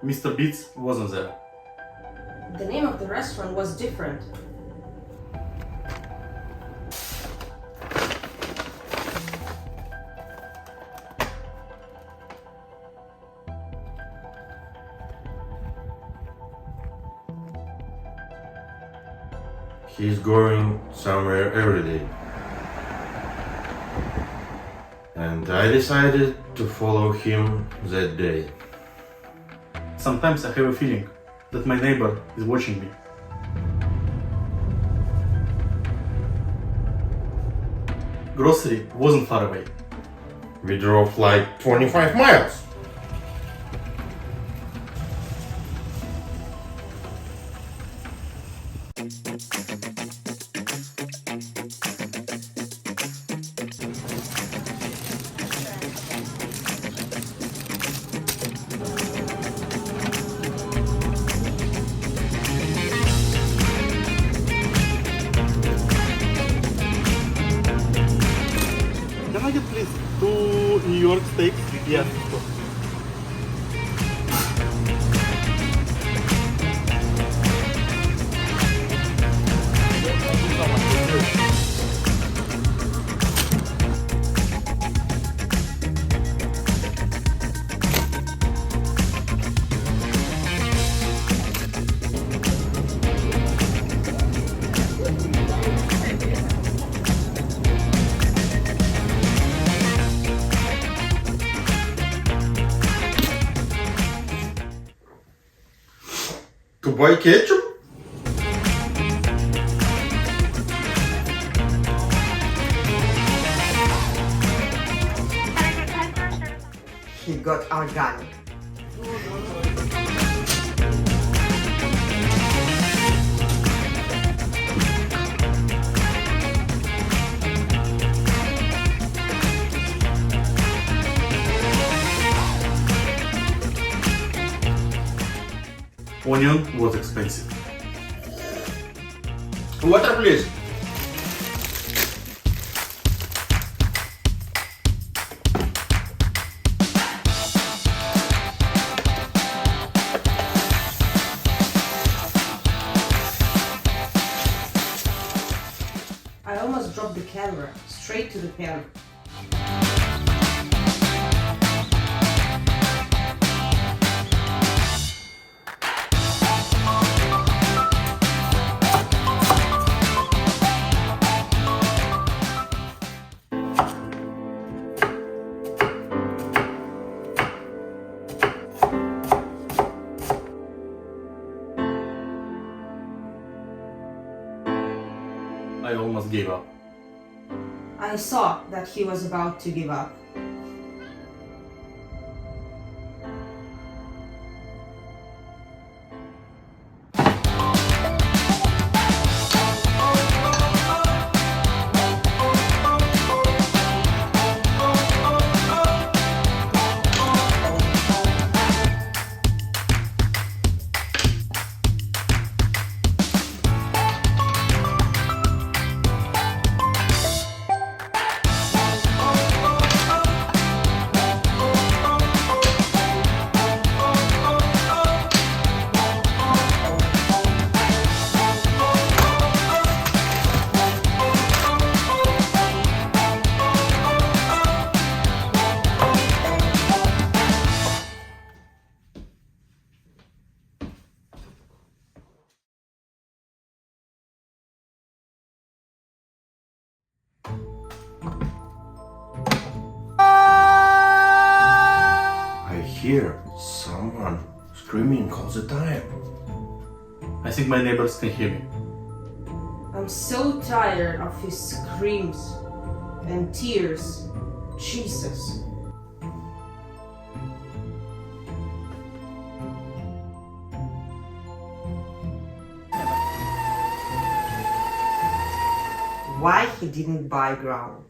Mr. Beats wasn't there. The name of the restaurant was different. He's going somewhere every day. And I decided to follow him that day. Sometimes I have a feeling that my neighbor is watching me. Grocery wasn't far away. We drove like 25 miles. Can I get please 2 New York steaks? Yes. To buy ketchup? He got organic. Onion was expensive. Water, please. I almost dropped the camera straight to the pan. I almost gave up. I saw that he was about to give up. I hear someone screaming all the time. I think my neighbors can hear me. I'm so tired of his screams and tears. Jesus. Why he didn't buy ground?